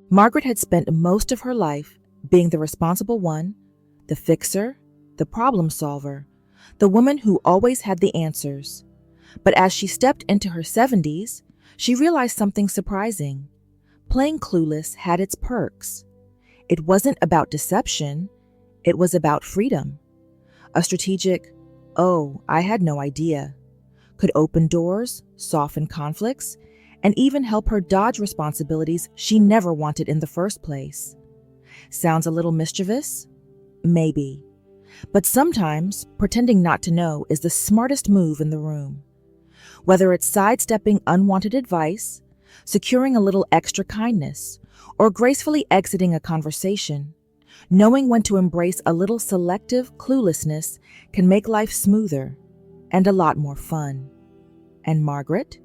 Margaret had spent most of her life being the responsible one, the fixer, the problem solver, the woman who always had the answers. But as she stepped into her 70s, she realized something surprising. Playing Clueless had its perks. It wasn't about deception, it was about freedom. A strategic, "Oh, I had no idea," could open doors, soften conflicts, and even help her dodge responsibilities she never wanted in the first place. Sounds a little mischievous? Maybe. But sometimes, pretending not to know is the smartest move in the room. Whether it's sidestepping unwanted advice, securing a little extra kindness, or gracefully exiting a conversation, knowing when to embrace a little selective cluelessness can make life smoother and a lot more fun. And Margaret?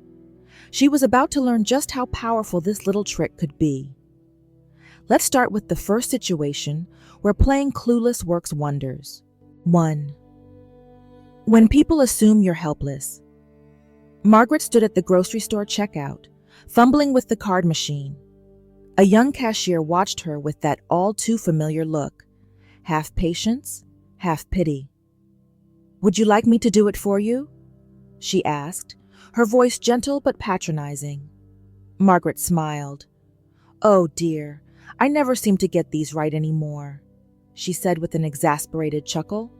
She was about to learn just how powerful this little trick could be. Let's start with the first situation where playing Clueless works wonders. 1. When people assume you're helpless. Margaret stood at the grocery store checkout, fumbling with the card machine. A young cashier watched her with that all-too-familiar look, half patience, half pity. "Would you like me to do it for you?" she asked, her voice gentle but patronizing. Margaret smiled. "Oh dear, I never seem to get these right anymore," she said with an exasperated chuckle.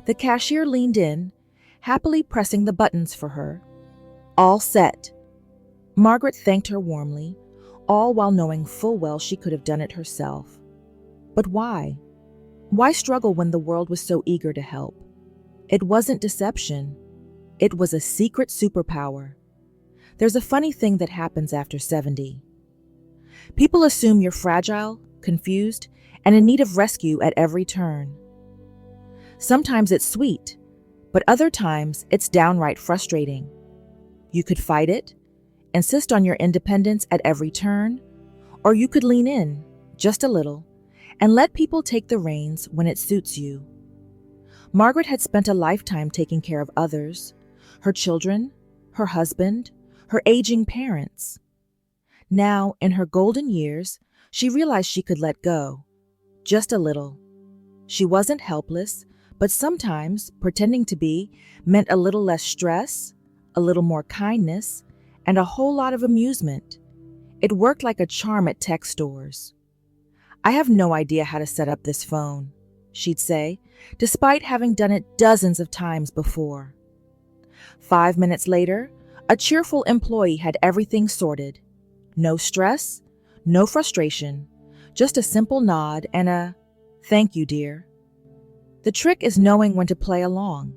The cashier leaned in, happily pressing the buttons for her. "All set." Margaret thanked her warmly, all while knowing full well she could have done it herself. But why? Why struggle when the world was so eager to help? It wasn't deception. It was a secret superpower. There's a funny thing that happens after 70. People assume you're fragile, confused, and in need of rescue at every turn. Sometimes it's sweet, but other times it's downright frustrating. You could fight it, insist on your independence at every turn, or you could lean in, just a little, and let people take the reins when it suits you. Margaret had spent a lifetime taking care of others, her children, her husband, her aging parents. Now, in her golden years, she realized she could let go, just a little. She wasn't helpless, but sometimes pretending to be meant a little less stress, a little more kindness, and a whole lot of amusement. It worked like a charm at tech stores. "I have no idea how to set up this phone," she'd say, despite having done it dozens of times before. 5 minutes later, a cheerful employee had everything sorted. No stress, no frustration, just a simple nod and a "Thank you, dear." The trick is knowing when to play along.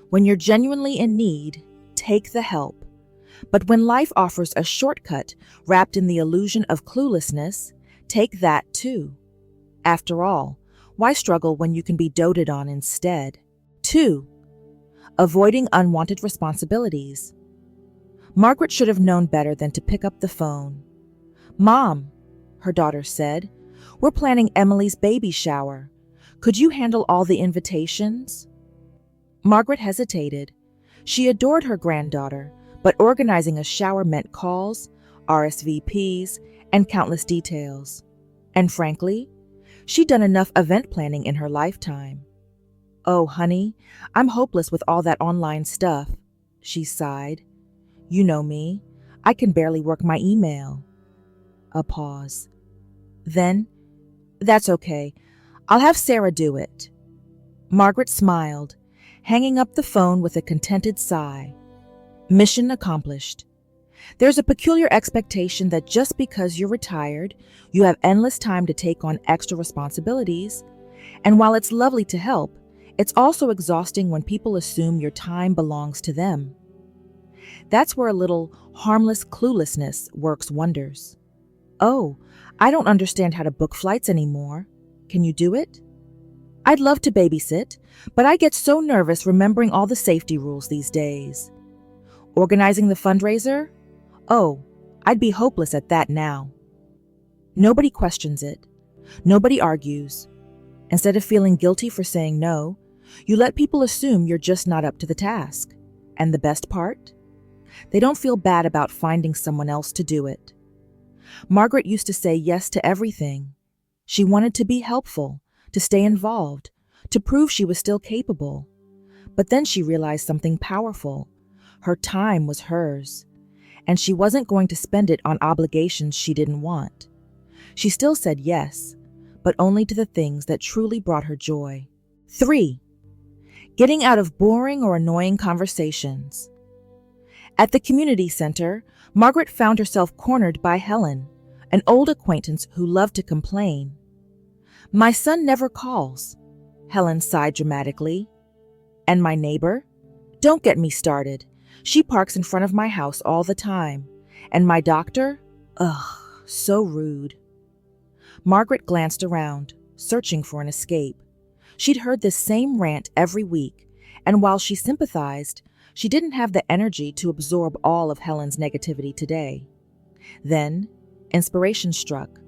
When you're genuinely in need, take the help. But when life offers a shortcut wrapped in the illusion of cluelessness, take that too. After all, why struggle when you can be doted on instead? 2. Avoiding unwanted responsibilities. Margaret should have known better than to pick up the phone. "Mom," her daughter said, "we're planning Emily's baby shower. Could you handle all the invitations?" Margaret hesitated. She adored her granddaughter, but organizing a shower meant calls, RSVPs, and countless details. And frankly, she'd done enough event planning in her lifetime. "Oh, honey, I'm hopeless with all that online stuff," she sighed. "You know me. I can barely work my email." A pause. Then, "That's okay. I'll have Sarah do it." Margaret smiled, hanging up the phone with a contented sigh. Mission accomplished. There's a peculiar expectation that just because you're retired, you have endless time to take on extra responsibilities. And while it's lovely to help, it's also exhausting when people assume your time belongs to them. That's where a little harmless cluelessness works wonders. "Oh, I don't understand how to book flights anymore. Can you do it?" "I'd love to babysit, but I get so nervous remembering all the safety rules these days." "Organizing the fundraiser? Oh, I'd be hopeless at that now." Nobody questions it. Nobody argues. Instead of feeling guilty for saying no, you let people assume you're just not up to the task. And the best part? They don't feel bad about finding someone else to do it. Margaret used to say yes to everything. She wanted to be helpful, to stay involved, to prove she was still capable. But then she realized something powerful. Her time was hers, and she wasn't going to spend it on obligations she didn't want. She still said yes, but only to the things that truly brought her joy. 3. Getting out of boring or annoying conversations. At the community center, Margaret found herself cornered by Helen, an old acquaintance who loved to complain. "My son never calls," Helen sighed dramatically. "And my neighbor? Don't get me started. She parks in front of my house all the time. And my doctor? Ugh, so rude." Margaret glanced around, searching for an escape. She'd heard this same rant every week, and while she sympathized, she didn't have the energy to absorb all of Helen's negativity today. Then, inspiration struck.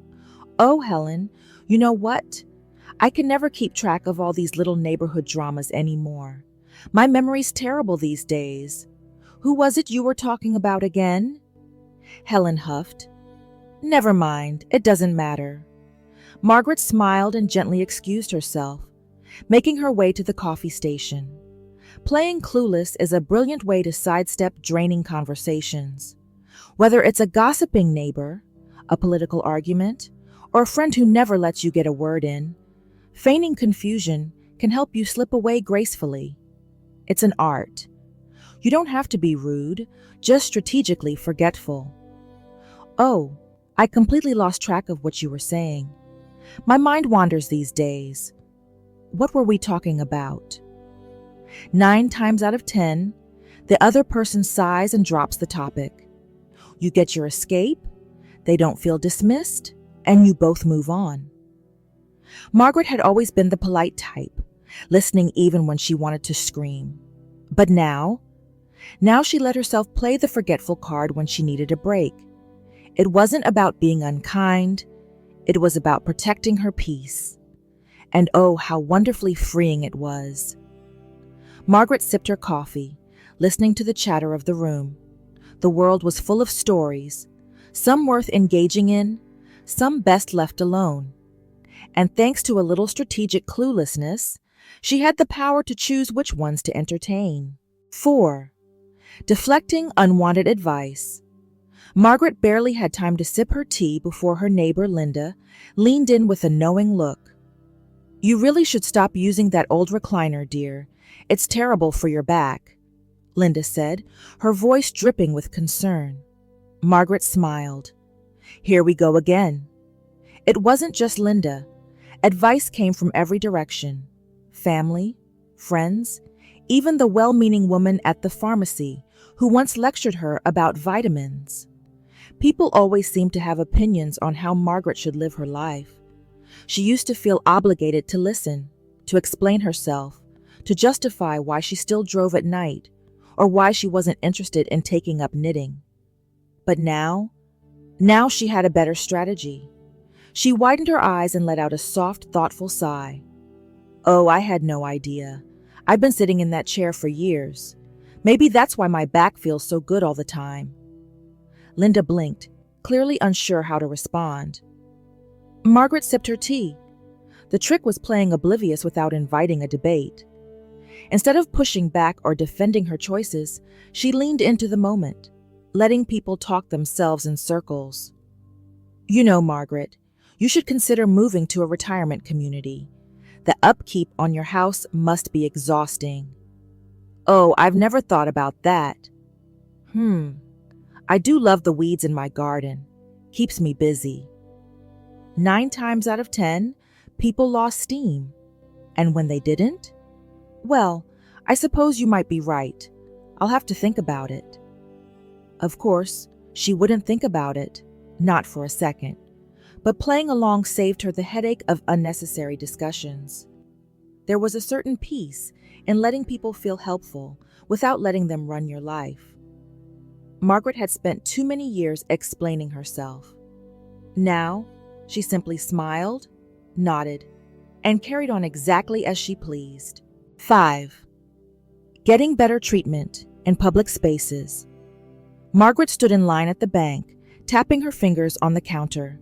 "Oh, Helen, you know what? I can never keep track of all these little neighborhood dramas anymore. My memory's terrible these days. Who was it you were talking about again?" Helen huffed. "Never mind, it doesn't matter." Margaret smiled and gently excused herself, making her way to the coffee station. Playing Clueless is a brilliant way to sidestep draining conversations. Whether it's a gossiping neighbor, a political argument, or a friend who never lets you get a word in, feigning confusion can help you slip away gracefully. It's an art. You don't have to be rude, just strategically forgetful. "Oh, I completely lost track of what you were saying. My mind wanders these days. What were we talking about?" 9 times out of 10, the other person sighs and drops the topic. You get your escape, they don't feel dismissed, and you both move on. Margaret had always been the polite type, listening even when she wanted to scream. But now she let herself play the forgetful card when she needed a break. It wasn't about being unkind, it was about protecting her peace. And oh, how wonderfully freeing it was. Margaret sipped her coffee, listening to the chatter of the room. The world was full of stories, some worth engaging in, some best left alone. And thanks to a little strategic cluelessness, she had the power to choose which ones to entertain. 4. Deflecting unwanted advice. Margaret barely had time to sip her tea before her neighbor, Linda, leaned in with a knowing look. "You really should stop using that old recliner, dear. It's terrible for your back," Linda said, her voice dripping with concern. Margaret smiled. Here we go again. It wasn't just Linda. Advice came from every direction. Family, friends, even the well-meaning woman at the pharmacy who once lectured her about vitamins. People always seemed to have opinions on how Margaret should live her life. She used to feel obligated to listen, to explain herself, to justify why she still drove at night, or why she wasn't interested in taking up knitting. But now she had a better strategy. She widened her eyes and let out a soft, thoughtful sigh. "Oh, I had no idea. I've been sitting in that chair for years. Maybe that's why my back feels so good all the time." Linda blinked, clearly unsure how to respond. Margaret sipped her tea. The trick was playing oblivious without inviting a debate. Instead of pushing back or defending her choices, she leaned into the moment, letting people talk themselves in circles. "You know, Margaret, you should consider moving to a retirement community. The upkeep on your house must be exhausting." "Oh, I've never thought about that." I do love the weeds in my garden. Keeps me busy." 9 times out of 10, people lost steam. And when they didn't? Well, I suppose you might be right. I'll have to think about it. Of course, she wouldn't think about it, not for a second. But playing along saved her the headache of unnecessary discussions. There was a certain peace in letting people feel helpful without letting them run your life. Margaret had spent too many years explaining herself. Now, she simply smiled, nodded, and carried on exactly as she pleased. 5. Getting better treatment in public spaces. Margaret stood in line at the bank, tapping her fingers on the counter.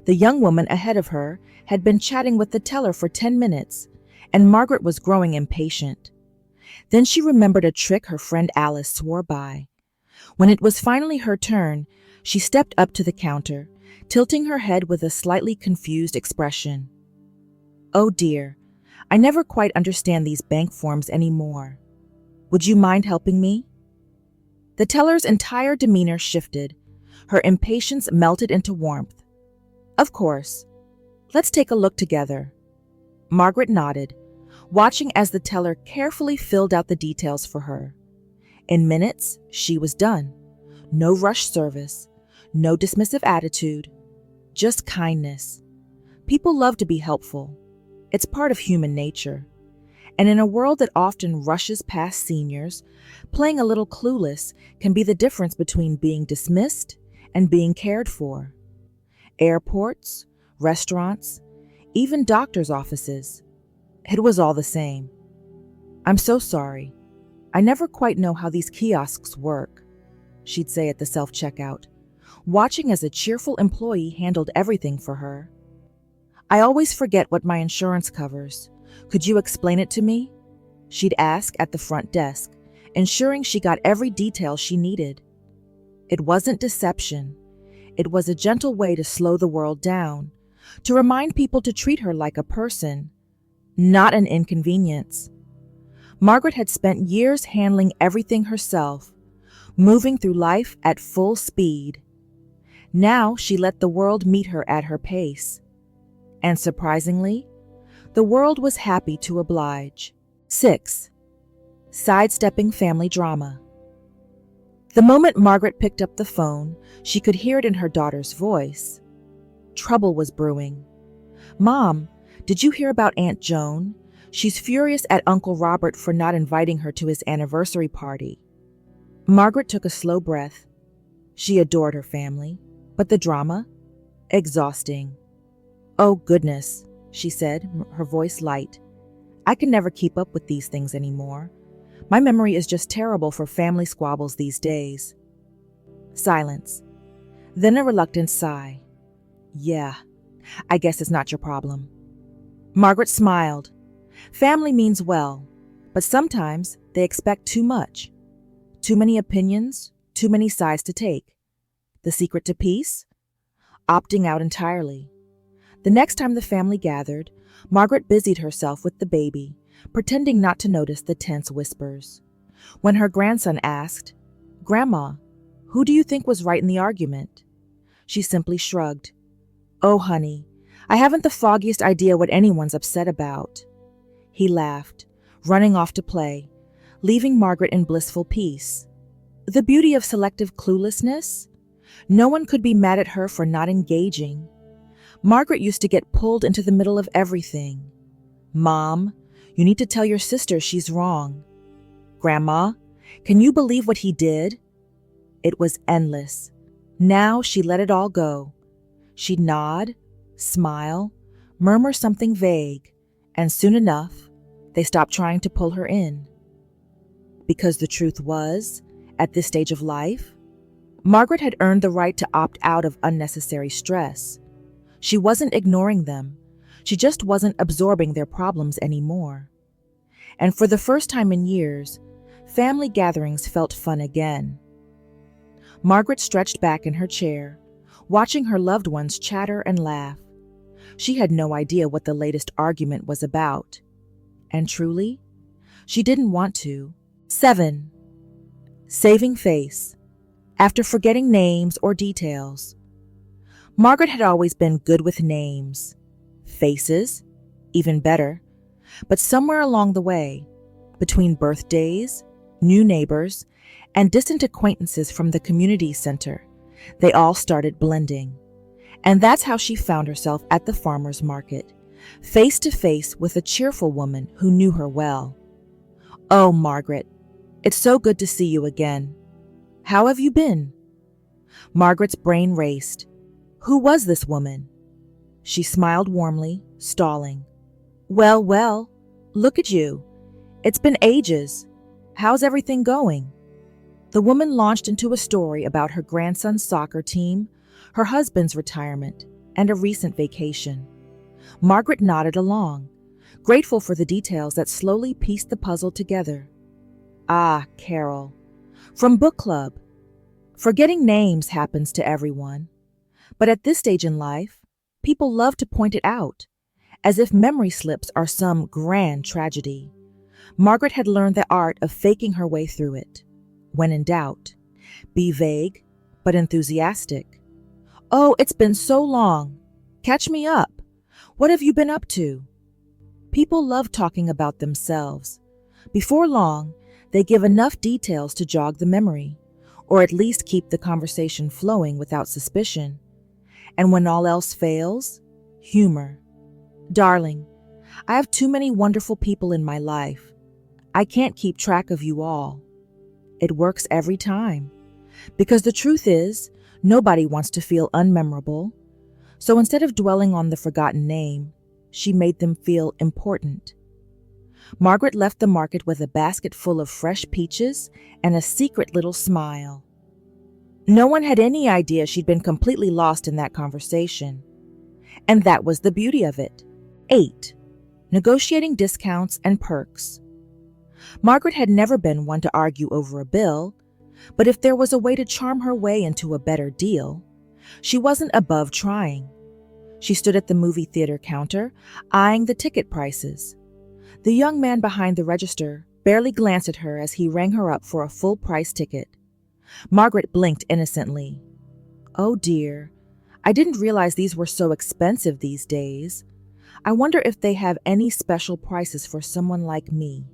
The young woman ahead of her had been chatting with the teller for 10 minutes, and Margaret was growing impatient. Then she remembered a trick her friend Alice swore by. When it was finally her turn, she stepped up to the counter, tilting her head with a slightly confused expression. "Oh dear, I never quite understand these bank forms anymore. Would you mind helping me?" The teller's entire demeanor shifted. Her impatience melted into warmth. "Of course. Let's take a look together." Margaret nodded, watching as the teller carefully filled out the details for her. In minutes, she was done. No rushed service, no dismissive attitude, just kindness. People love to be helpful. It's part of human nature. And in a world that often rushes past seniors, playing a little clueless can be the difference between being dismissed and being cared for. Airports, restaurants, even doctors' offices. It was all the same. "I'm so sorry. I never quite know how these kiosks work," she'd say at the self-checkout, watching as a cheerful employee handled everything for her. "I always forget what my insurance covers. Could you explain it to me?" she'd ask at the front desk, ensuring she got every detail she needed. It wasn't deception. It was a gentle way to slow the world down, to remind people to treat her like a person, not an inconvenience. Margaret had spent years handling everything herself, moving through life at full speed. Now she let the world meet her at her pace. And surprisingly, the world was happy to oblige. 6. Sidestepping family drama. The moment Margaret picked up the phone, she could hear it in her daughter's voice. Trouble was brewing. "Mom, did you hear about Aunt Joan? She's furious at Uncle Robert for not inviting her to his anniversary party." Margaret took a slow breath. She adored her family, but the drama? Exhausting. "Oh goodness," she said, her voice light. "I can never keep up with these things anymore. My memory is just terrible for family squabbles these days." Silence. Then a reluctant sigh. "Yeah, I guess it's not your problem." Margaret smiled. Family means well, but sometimes they expect too much. Too many opinions, too many sides to take. The secret to peace? Opting out entirely. The next time the family gathered, Margaret busied herself with the baby, pretending not to notice the tense whispers. When her grandson asked, "Grandma, who do you think was right in the argument?" she simply shrugged. "Oh, honey, I haven't the foggiest idea what anyone's upset about." He laughed, running off to play, leaving Margaret in blissful peace. The beauty of selective cluelessness? No one could be mad at her for not engaging. Margaret used to get pulled into the middle of everything. "Mom, you need to tell your sister she's wrong." "Grandma, can you believe what he did?" It was endless. Now she let it all go. She'd nod, smile, murmur something vague, and soon enough, they stopped trying to pull her in. Because the truth was, at this stage of life, Margaret had earned the right to opt out of unnecessary stress. She wasn't ignoring them. She just wasn't absorbing their problems anymore. And for the first time in years, family gatherings felt fun again. Margaret stretched back in her chair, watching her loved ones chatter and laugh. She had no idea what the latest argument was about. And truly, she didn't want to. 7. Saving face. After forgetting names or details. Margaret had always been good with names. Faces, even better. But somewhere along the way, between birthdays, new neighbors, and distant acquaintances from the community center, they all started blending. And that's how she found herself at the farmer's market, face to face with a cheerful woman who knew her well. "Oh, Margaret, it's so good to see you again. How have you been?" Margaret's brain raced. Who was this woman? She smiled warmly, stalling. Well, well, look at you. It's been ages. How's everything going?" The woman launched into a story about her grandson's soccer team, her husband's retirement, and a recent vacation. Margaret nodded along, grateful for the details that slowly pieced the puzzle together. Ah, Carol. From book club. Forgetting names happens to everyone. But at this stage in life, people love to point it out, as if memory slips are some grand tragedy. Margaret had learned the art of faking her way through it. When in doubt, be vague, but enthusiastic. Oh, it's been so long. Catch me up. What have you been up to? People love talking about themselves. Before long, they give enough details to jog the memory, or at least keep the conversation flowing without suspicion. And when all else fails, humor. Darling, I have too many wonderful people in my life. I can't keep track of you all. It works every time. Because the truth is, nobody wants to feel unmemorable. So instead of dwelling on the forgotten name, she made them feel important. Margaret left the market with a basket full of fresh peaches and a secret little smile. No one had any idea she'd been completely lost in that conversation. And that was the beauty of it. 8. Negotiating discounts and perks. Margaret had never been one to argue over a bill, but if there was a way to charm her way into a better deal, she wasn't above trying. She stood at the movie theater counter, eyeing the ticket prices. The young man behind the register barely glanced at her as he rang her up for a full-price ticket. Margaret blinked innocently. Oh dear, I didn't realize these were so expensive these days. I wonder if they have any special prices for someone like me.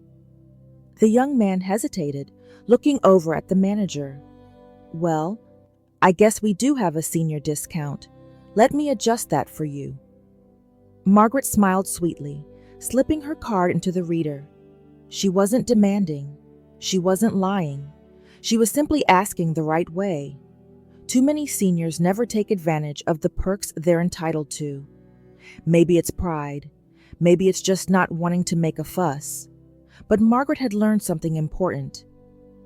The young man hesitated, looking over at the manager. Well, I guess we do have a senior discount. Let me adjust that for you. Margaret smiled sweetly, slipping her card into the reader. She wasn't demanding. She wasn't lying. She was simply asking the right way. Too many seniors never take advantage of the perks they're entitled to. Maybe it's pride. Maybe it's just not wanting to make a fuss. But Margaret had learned something important.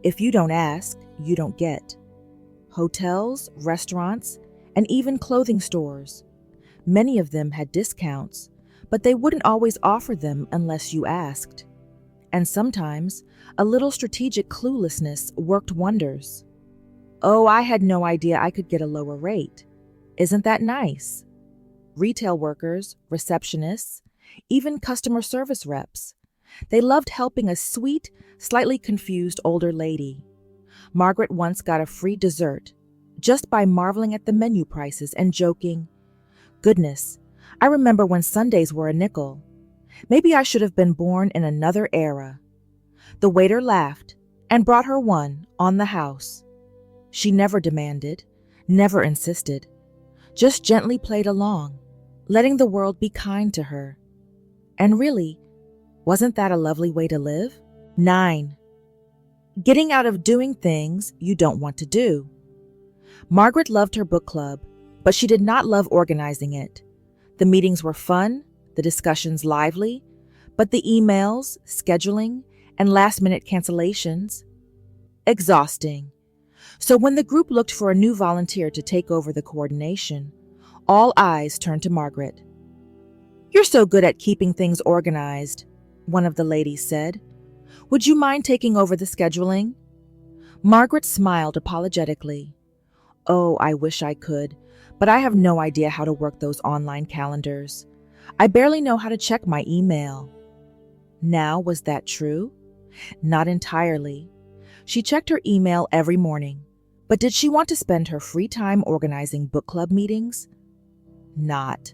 If you don't ask, you don't get. Hotels, restaurants, and even clothing stores. Many of them had discounts, but they wouldn't always offer them unless you asked. And sometimes, a little strategic cluelessness worked wonders. Oh, I had no idea I could get a lower rate. Isn't that nice? Retail workers, receptionists, even customer service reps. They loved helping a sweet, slightly confused older lady. Margaret once got a free dessert just by marveling at the menu prices and joking, "Goodness, I remember when Sundays were a nickel. Maybe I should have been born in another era." The waiter laughed and brought her one on the house. She never demanded, never insisted, just gently played along, letting the world be kind to her. And really, wasn't that a lovely way to live? 9. Getting out of doing things you don't want to do. Margaret loved her book club, but she did not love organizing it. The meetings were fun, the discussions lively, but the emails, scheduling, and last-minute cancellations, exhausting. So when the group looked for a new volunteer to take over the coordination, all eyes turned to Margaret. "You're so good at keeping things organized," one of the ladies said. "Would you mind taking over the scheduling?" Margaret smiled apologetically. "Oh, I wish I could, but I have no idea how to work those online calendars. I barely know how to check my email." Now, was that true? Not entirely. She checked her email every morning, but did she want to spend her free time organizing book club meetings? Not.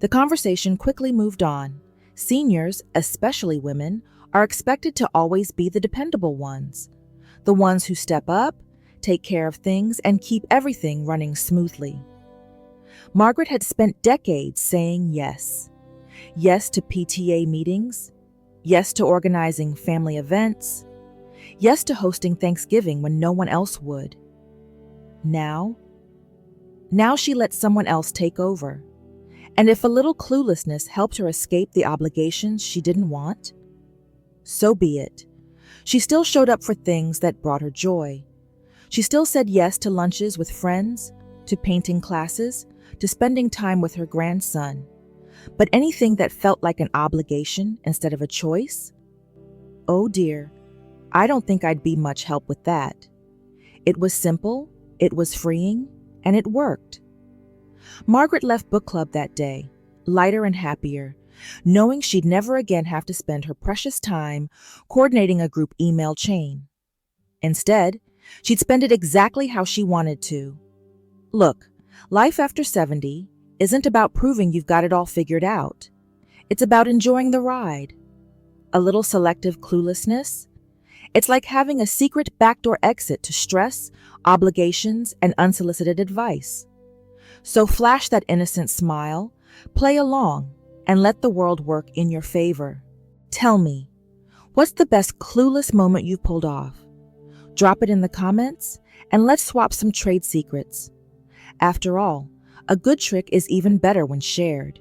The conversation quickly moved on. Seniors, especially women, are expected to always be the dependable ones, the ones who step up, take care of things, and keep everything running smoothly. Margaret had spent decades saying yes. Yes to PTA meetings. Yes to organizing family events. Yes to hosting Thanksgiving when no one else would. Now she let someone else take over. And if a little cluelessness helped her escape the obligations she didn't want, so be it. She still showed up for things that brought her joy. She still said yes to lunches with friends, to painting classes, to spending time with her grandson. But anything that felt like an obligation instead of a choice? Oh dear, I don't think I'd be much help with that. It was simple, it was freeing, and it worked. Margaret left book club that day, lighter and happier, knowing she'd never again have to spend her precious time coordinating a group email chain. Instead, she'd spend it exactly how she wanted to. Look, life after 70 isn't about proving you've got it all figured out. It's about enjoying the ride. A little selective cluelessness? It's like having a secret backdoor exit to stress, obligations, and unsolicited advice. So flash that innocent smile, play along, and let the world work in your favor. Tell me, what's the best clueless moment you've pulled off? Drop it in the comments, and let's swap some trade secrets. After all, a good trick is even better when shared.